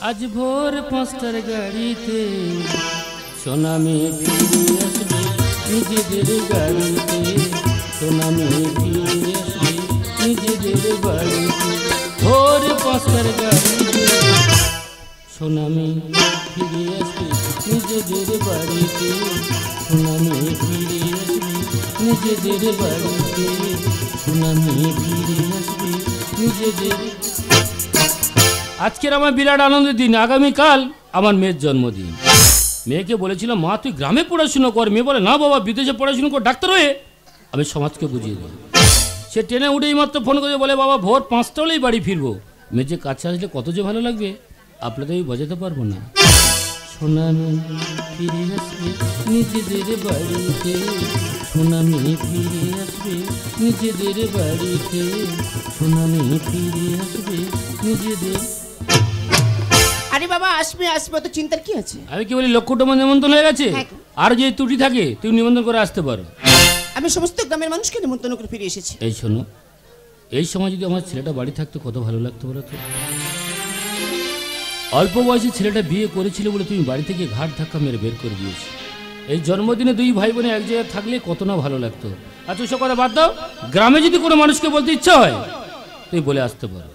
আজ ভোর 5টার গাড়িতে সোনা মেয়ে ফিরে আসবে নিজেদের গাড়িতে, সোনা মেয়ে ফিরে আসবে নিজেদের বাড়িতে। ভোর 5টার গাড়িতে সোনা মেয়ে ফিরে আসবে নিজেদের বাড়িতে, সোনা মেয়ে ফিরে আসবে নিজেদের বাড়িতে, সোনা মেয়ে ফিরে আসবে নিজেদের। আজকের আমার বিরাট আনন্দের দিন। আগামীকাল আমার মেয়ের জন্মদিন। মেয়েকে বলেছিলাম মা তুই গ্রামে পড়াশুনো কর। মেয়ে বলে না বাবা বিদেশে পড়াশুনো কর ডাক্তার হয়ে। আমি সমাজকে বুঝিয়ে দিই। সে ট্রেনে উঠেই মাত্র ফোন করে বলে বাবা ভোর 5টা হলেই বাড়ি ফিরবো। মেয়ে যে কাছে আসলে কত যে ভালো লাগবে আপনাদের আমি বোঝাতে পারবো না। সোনা মেয়ে ফিরে আসবে নিজেদের বাড়িতে, সোনা মেয়ে ফিরে আসবে নিজেদের বাড়িতে, সোনা মেয়ে ফিরে আসবে নিজেদের। আরে বাবা আসবে আসবে, তো চিন্তার কি আছে? আমি কি বলি লক্ষ্যটা নিমন্ত্রণ হয়ে গেছে, আর যে ত্রুটি থাকে তুই নিমন্ত্রণ করে আসতে পারো। আমি সমস্ত গ্রামের মানুষকে নিমন্ত্রণ করে ফিরে এসেছি। এই শোনো, এই সময় যদি আমার ছেলেটা বাড়ি থাকতো কত ভালো লাগতো বলো তো। অল্প বয়সে ছেলেটা বিয়ে করেছিল বলে তুমি বাড়ি থেকে ঘাট ধাক্কা মেরে বের করে দিয়েছো। এই জন্মদিনে দুই ভাই বোনে এক জায়গায় থাকলে কত না ভালো লাগতো। আর তুই সব কথা বাদ দাও, গ্রামে যদি কোনো মানুষকে বলতে ইচ্ছা হয় তুই বলে আসতে পারো।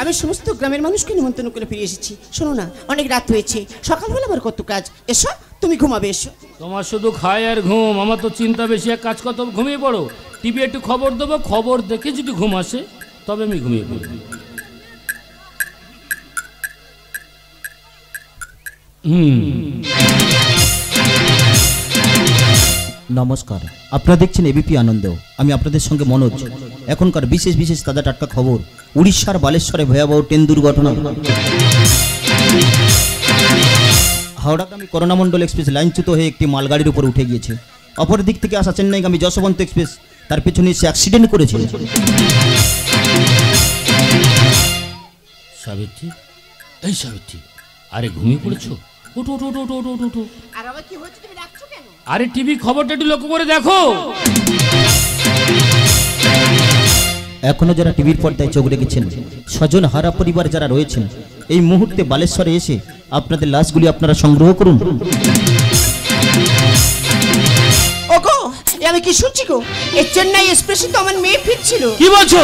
আমি সমস্ত গ্রামের মানুষকে নিমন্ত্রণ করে ফিরে এসেছি। শোনো না, অনেক রাত হয়েছে, সকালবেলা আমার কত কাজ। এসো তুমি ঘুমাবে, এসো। তোমার শুধু খায় আর ঘুম, আমার তো চিন্তা বেশি। এক কাজ করতে ঘুমিয়ে পড়ো, টিভি একটু খবর দেবো, খবর দেখে যদি ঘুম আসে তবে আমি ঘুমিয়ে পড়ব। নমস্কার, আপনারা দেখছেন এবিপি আনন্দ। আমি আপনাদের সঙ্গে মনোজ। এখনকার বিশেষ বিশেষ তাজা টাটকা খবর। উড়িষ্যার বালেশ্বরে ভয়াবহ ট্রেন দুর্ঘটনা। হাওড়াগামী করোনামণ্ডল এক্সপ্রেস লাইনচ্যুত হয়ে একটি মালগাড়ির উপর উঠে গিয়েছে। অপর দিক থেকে আসা চেন্নাইগামী যশবন্ত এক্সপ্রেস তার পেছনে এসে অ্যাক্সিডেন্ট করেছে। সাবিত্রী, এই সাবিত্রী, আরে ঘুমিয়ে পড়েছো? ওঠো ওঠো ওঠো ওঠো ওঠো ওঠো। আর আবার কি হচ্ছে তুমি ডাকছো কেন? আরে টিভি খবরটা একটু লক্ষ্য করে দেখো। এখনো যারা টিভির পর্দায় চোখ রেখেছেন, স্বজন হারা পরিবার যারা রয়েছেন, এই মুহূর্তে বালেশ্বরে এসে আপনাদের লাশগুলি আপনারা সংগ্রহ করুন। ওগো, আমি কি শুনছি গো? এই চেন্নাই এক্সপ্রেসে তো আমার মেয়ে ফিরছিল। কি বলছো?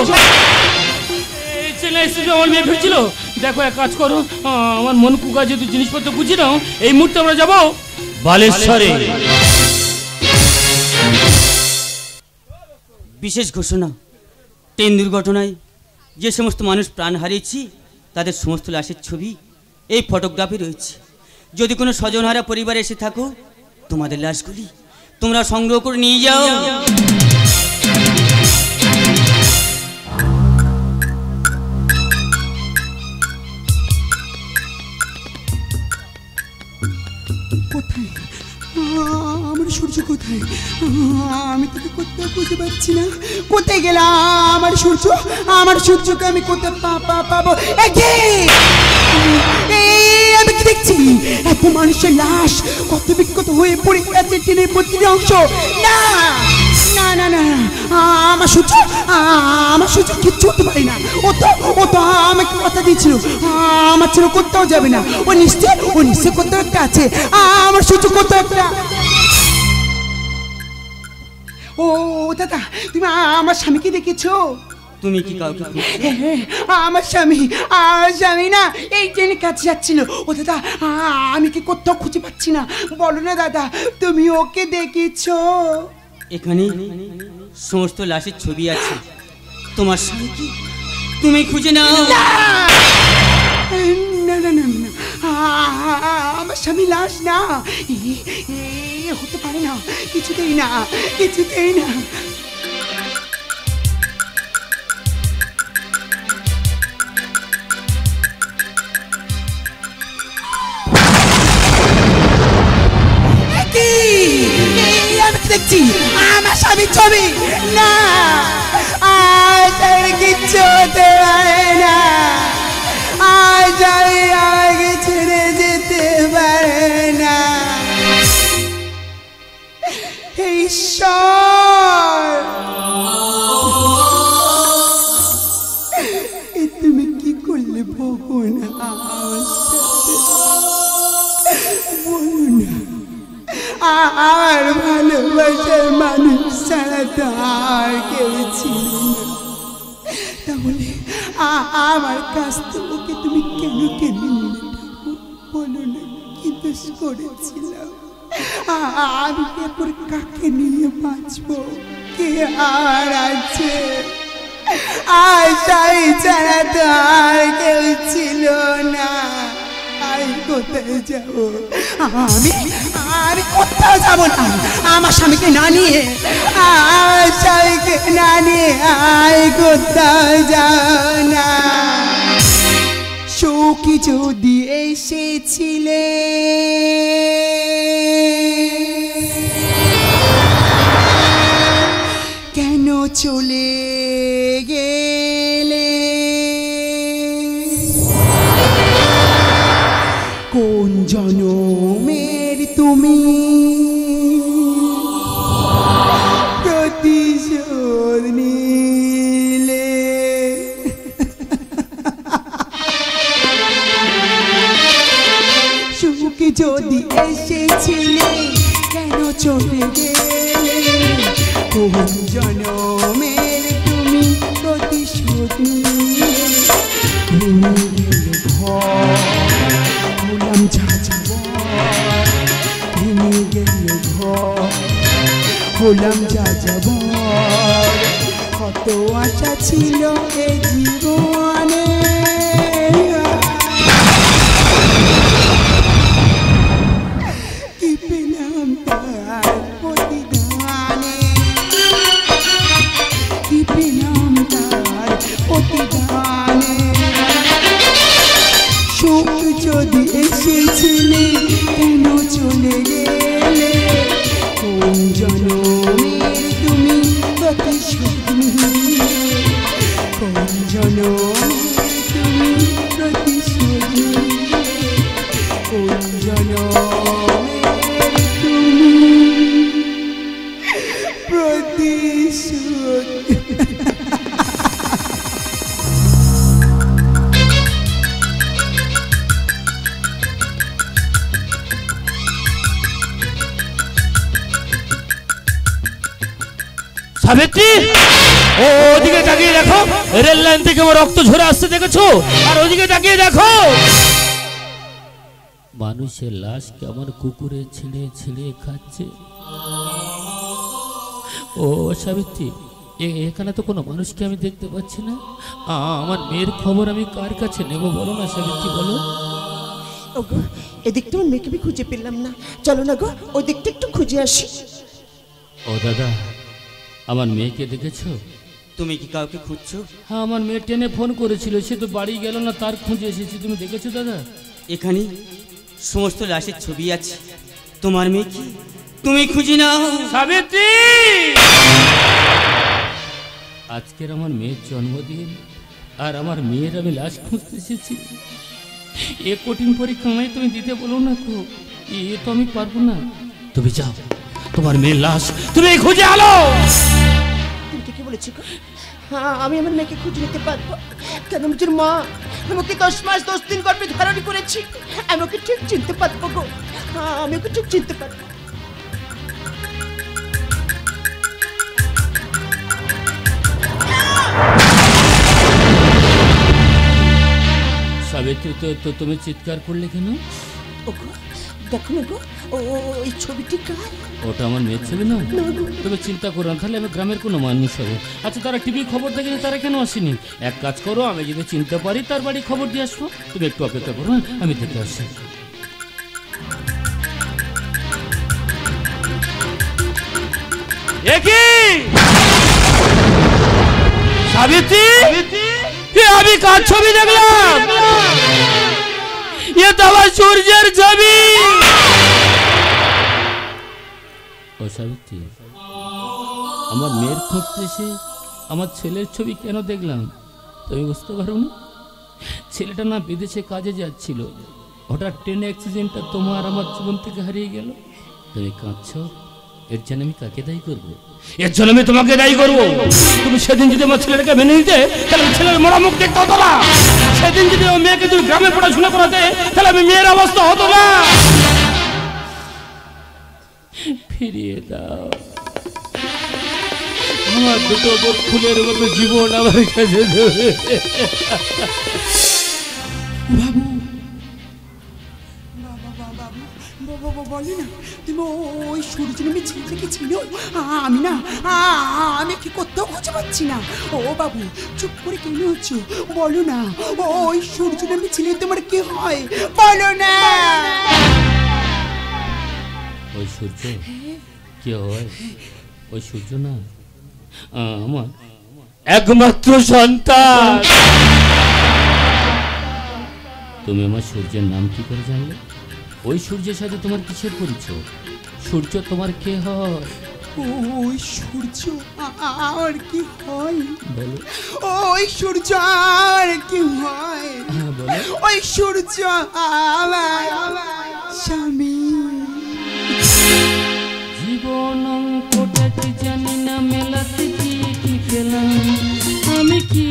এই চেন্নাই এক্সপ্রেসে আমার মেয়ে ফিরছিল? দেখো এক কাজ করো, আমার মন কুকা যেহেতু জিনিসপত্র বুঝি নাও, এই মুহূর্তে আমরা যাবো বালেশ্বরে। বিশেষ ঘোষণা, ট্রেন দুর্ঘটনায় যে সমস্ত মানুষ প্রাণ হারিয়েছি তাদের সমস্ত লাশের ছবি এই ফটোগ্রাফি রয়েছে। যদি কোনো স্বজনহারা পরিবার এসে থাকো, তোমাদের লাশগুলি তোমরা সংগ্রহ করে নিয়ে যাও। কোথায় আমার সূর্য? কোথায়? আমি তোকে কোথায় বুঝতে পারছি না। কোথায় গেলাম আমার সূর্য? আমার সূর্যকে আমি কোথায় পাবো? আমি কি দেখছি? এত মানুষের লাশ কত বিক্ষত হয়ে পড়ে গেছে ট্রেনের প্রতিটি অংশ। না না না না, আমার সূর্য, আমার সূর্য কিচ্ছু হতে পারে না। ও তো আমাকে কথা দিয়েছিল আমার ছেলে কোথাও যাবে না। ও নিশ্চয় কোথাও একটা আছে। আমার সূর্য কোথাও একটা। ও দাদা, তুমি আমার স্বামীকে দেখেছো? তুমি কি কাউকে? আমার স্বামী না এই ট্রেনে কাছে যাচ্ছিল। ও দাদা, আমি কি কোথাও খুঁজে পাচ্ছি না। বলো না দাদা, তুমি ওকে দেখেছো? এখানে সমস্ত লাশের ছবি আছে। তোমার স্বামীকে তুমি খুঁজে নাও। না না না না, আমার স্বামী লাশ না, হতে পারে না, কিছুতেই না, কিছুতেই না। আমি দেখছি আমার স্বামীর ছবি। না, আজ কিচ্ছু হতে পারে না। আজ আগে ছেড়ে যেতে পারে না। ঈশ্বর, তুমি কি করলে ভগবান? বলো না, আর ভালোবাসার মানুষ ছাড়া তো আর কেউ ছিল না। তাহলে আমার কাছ থেকে তুমি কেন কেন বলো না, কি দোষ করেছিলাম? আমি এরপর কাকে নিয়ে বাঁচবো? কে আর আছে? আশাই ছাড়া তো আর কেউ ছিল না। আমি কোথায় যাব? আমি কোথাও যাব না আমার স্বামীকে না নিয়ে। স্বামীকে না নিয়ে আমি কোথাও যাব না। সখী যদি এসেছিলে কেন চলে গেলে? কোন জনমের তুমি প্রতিশোধ নিলে? সুখে যদি এসেছিলে কেন চলে গেলে? কোন জনমের তুমি প্রতিশোধ নিলে? ভেঙে গেল ঘর, হলাম যাযাবর। ভেঙে গেল ঘর, হলাম যাযাবর। কত আশা ছিল এ জীবনে, কি পেলাম তার প্রতিদানে? কি পেলাম তার প্রতিদানে? সুখ যদি এসেছিলে কেন চলে গেলে? কোন জনমের তুমি প্রতিশোধ নিলে? কোন জনমের তুমি প্রতিশোধ নিলে? কোন জনমের তুমি প্রতিশোধ? সাবিত্রী, ও ওদিকে তাকিয়ে দেখো, রেল লাইন থেকে আমার রক্ত ঝরে আসছে দেখেছো? আর ওদিকে তাকিয়ে দেখো, মানুষের লাশ কেমন কুকুরে ছিঁড়ে ছিঁড়ে খাচ্ছে। ও সাবিত্রী, এখানে তো কোনো মানুষকে আমি দেখতে পাচ্ছি না। আমার মেয়ের খবর আমি কার কাছে নেব বলো না সাবিত্রী, বলো। ওগো, এদিকটা আমার মেয়েকে আমি খুঁজে পেলাম না। চলো না গো, ওই দিকটা একটু খুঁজে আসি। ও দাদা, আমার মেয়েকে দেখেছো? তুমি কি কাউকে খুঁজছো? হ্যাঁ, আমার মেয়ে ট্রেনে ফোন করেছিল, সে তো বাড়ি গেল না, তার খুঁজে এসেছি। তুমি দেখেছো দাদা? এখানে সমস্ত লাশের ছবি আছে, তোমার মেয়ে কি তুমি খুঁজি নাও। সাবিত্রী, আজকের আমার মেয়ের জন্মদিন, আর আমার মেয়ের আমি লাশ খুঁজতে এসেছি। এ কঠিন পরীক্ষা আমায় তুমি দিতে বলো না গো, এ তো আমি পারবো না। তুমি যাও, তোমার মেয়ের লাশ তুমি খুঁজে আলো। তুমি ঠিকই বলেছো গো, হ্যাঁ আমি আমার মেয়েকে খুঁজে নিতে পারবো। কেন নিজের মা আমাকে 10 মাস 10 দিন গর্ভে ধারণ করেছি, আমি ওকে ঠিক চিনতে পারবো গো। হ্যাঁ, আমি ওকে ঠিক চিনতে পারবো। সাবিত্রী, তো তুমি চিৎকার করলে কেন? ওগো দেখো না গো, ওই ছবিটি কার? ওটা আমার মেয়ের ছবি না? তুমি চিন্তা করো না, তাহলে আমি গ্রামের কোনো মানুষ হবে। আচ্ছা, তারা টিভি খবর দেখেনি, তারা কেন আসেনি? এক কাজ করো, আমি যদি চিনতে পারি তার বাড়ি খবর দিয়ে আসবো। তুমি একটু অপেক্ষা করো, আমি দেখে আসি। সাবিত্রী, আমি কার ছবি দেখলাম? এ তো আমার সূর্যের ছবি। ও সাবিত্রী, আমার মেয়ের খুঁজতে এসে আমার ছেলের ছবি কেন দেখলাম তুমি বুঝতে পারো না? ছেলেটা না বিদেশে কাজে যাচ্ছিল, হঠাৎ ট্রেন অ্যাক্সিডেন্টটা তোমার আমার জীবন থেকে হারিয়ে গেল। তুমি কাঁদছো, এর জন্য আমি কাকে দায়ী করবো? এর জন্য আমি তোমাকে দায়ী করবো। তুমি সেদিন যদি আমার ছেলেটাকে মেনে নিতে, তাহলে ছেলের মরা মুখ দেখতে হতো না। সেদিন যদি আমার মেয়েকে তুমি গ্রামে পড়াশোনা করাতে, তাহলে আমি মেয়ের অবস্থা হতো না। ফিরিয়ে দাও। আমার দুটো বোন ফুলের মতো জীবন আমার কাছে দেবে। বাবু বাবা বলি না তুমি ওই সূর্য নামে ছেলেকে ছিল? আমি না আমি কি করতেও খুঁজে পাচ্ছি না। ও বাবু চুপ করে কেন হচ্ছ? বলো না ওই সূর্য নামে ছেলে তোমার কি হয়? বলো না। ওই সূর্য কি হয়? ওই সূর্য না আমার একমাত্র সন্তান। তুমি আমার সূর্যের নাম কি করে জানলে? ওই সূর্যের সাথে তোমার কিসের পরিচয়? সূর্য তোমার কে হয়? ওই সূর্য আর কি হয়? বলো। ওই সূর্য আর কি হয়? বলো। ওই সূর্য আমার স্বামী। জীবন অঙ্কটা কি জানি না মেলাতে কি পেলাম আমি, কি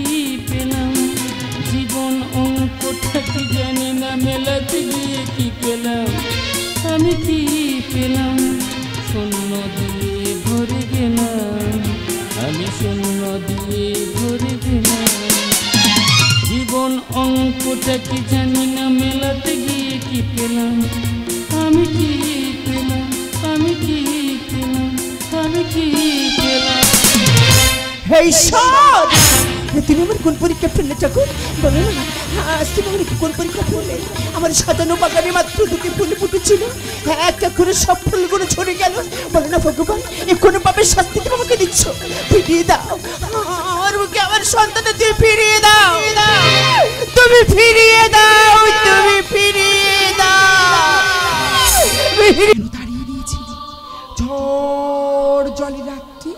পেলাম? জীবন অঙ্কটা কি জানি না মেলাতে গিয়ে কি পেলাম আমি, কি পেলাম? শূন্য দিয়ে ভরে গেলাম আমি, শূন্য দিয়ে ভরে গেলাম। জীবন অঙ্কটা কি জানি না মেলাতে গিয়ে কি পেলাম আমি, কি পেলাম? আমি কি পেলাম? আমি কি পেলাম? হেই সব তুমি আমার কোন পরীক্ষা ফেললে ঠাকুর? বলো না আজ তুমি আমার কোন পরীক্ষা ফেললে? আমার সাজানো বাগানে মাত্র দুটি ফুল ফুটেছিল, একটা করে সব ফুলগুলো ঝরে গেল। বলো না ভগবান এ কোনো পাপের শাস্তি তুমি আমাকে দিচ্ছ? ফিরিয়ে দাও আমার মুখে আমার সন্তানদের তুমি ফিরিয়ে দাও, তুমি ফিরিয়ে দাও, তুমি ফিরিয়ে দাও। দাঁড়িয়ে দিয়েছি ঝড় জলে রাত্রি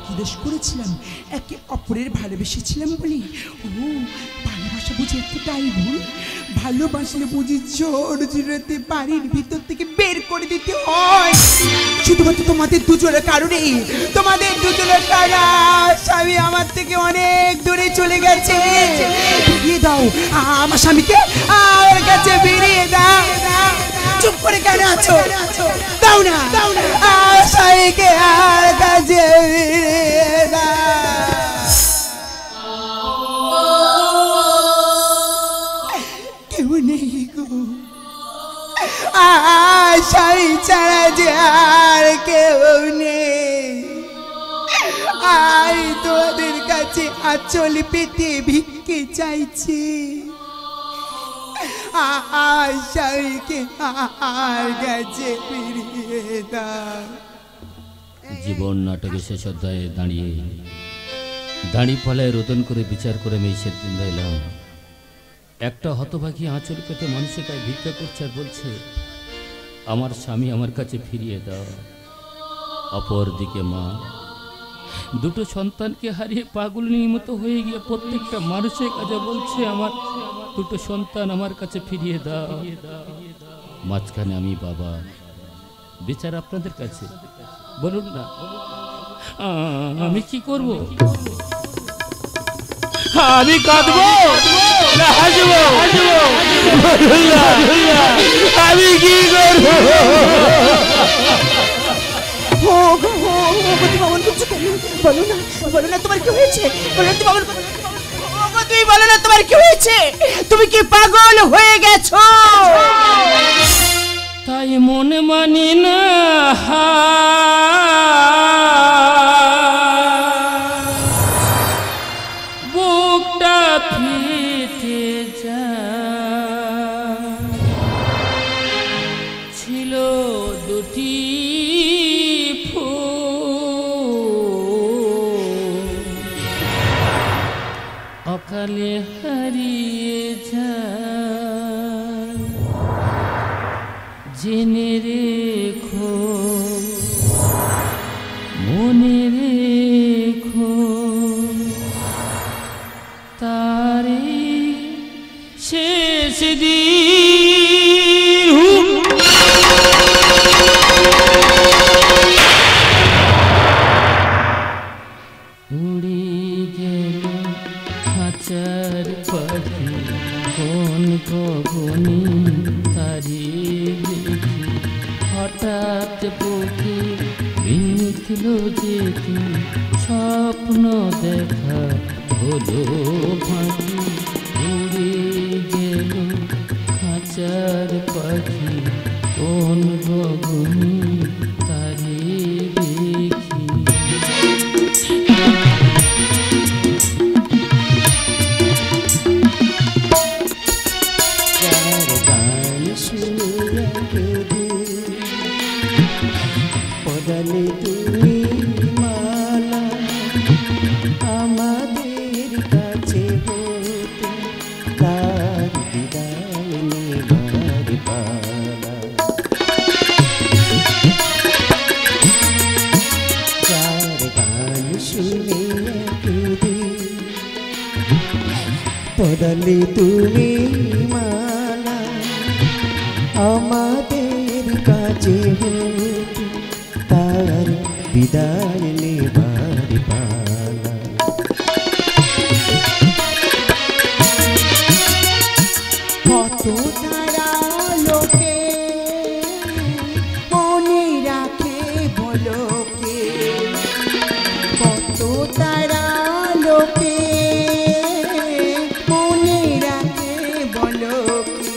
কি দোষ করেছিলাম? একে অপরের ভালোবেসেছিলাম বলি। ও ভালোবাসা বুঝি এতটাই ভুল? ভালোবাসলে বুঝি জোর জুড়েতে বাড়ির ভিতর থেকে বের করে দিতে হয় শুধুমাত্র তোমাদের দুজনের কারণেই। তোমাদের দুজনের কারণে স্বামী আমার থেকে অনেক দূরে চলে গেছে। ফিরিয়ে দাও আমার স্বামীকে, আমার কাছে ফিরিয়ে দাও। চুপ করে কেন আছো? দাও না আমার স্বামীকে আর কাছে ফিরিয়ে দাও। কেউ নেই গো স্বামী ছাড়া যে আর কেউ নেই। আর তোমাদের কাছে আঁচল পেতে ভিক্ষে চাইছি। স্বামীকে আর কাছে ফিরিয়ে দাও। জীবন নাটকের শেষ অধ্যায়ে দাঁড়ি ফলায় রোদন করে বিচার করে আমি সেদিন এলাম। একটা হতভাগী আঁচল পেতে মানুষের গায়ে ভিক্ষা করছে আর বলছে আমার স্বামী আমার কাছে ফিরিয়ে দাও। অপরদিকে মা দুটো সন্তানকে হারিয়ে পাগলিনীর মতো হয়ে গিয়ে প্রত্যেকটা মানুষের কাছে বলছে আমার দুটো সন্তান আমার কাছে ফিরিয়ে দাও। মাঝখানে আমি বাবা, বিচার আপনাদের কাছে, বলুন না আমি কি করব? আমি কাঁদবো না হাসবো? আমি কি করবো? বলো না তোমার কি হয়েছে? তুমি বলো না তোমার কি হয়েছে? তুমি কি পাগল হয়ে গেছো? তাই মনে মানি না বুকটা ফেটে যায়। ছিল দুটি অকালে হারিয়ে যায়। জেনে রেখো মনে রেখো তারে শেষ দিন। উড়ে গেল খাঁচার পাখি কোন গগনে তারে দেখি হঠাৎ হঠাৎ বুকে মিথল যেতি স্বপ্ন দেখা হলো ফাঁকি উড়ে গেল খাঁচার পাখি কোন গগনে তারে দেখি পরালে তুমি মালা আমাদের কাছে হতে তার বিদায় নেবার পালা যার গান শুনে একদিন পরালে তুমি মালা আমাদের কাছে হতে তার বিদায় নেবার পালা কত তারা লোকে মনে রাখে বলো কে কত তারা লোকে মনে রাখে বলো কে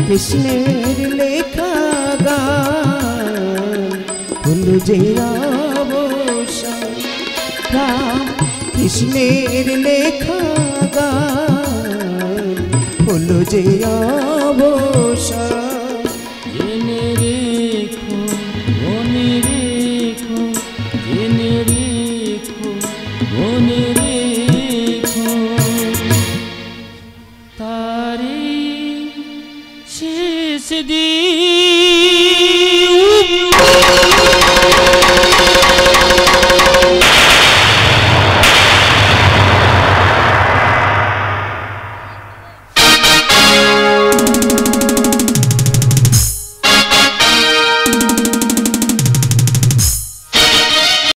কৃষ্ণের লেখা গান হলো যে অবসান রাম কৃষ্ণের লেখা গান হলো যে অবসান জেনে রেখো মনে রেখো জেনে রেখো মনে রেখো তারে শেষ দিন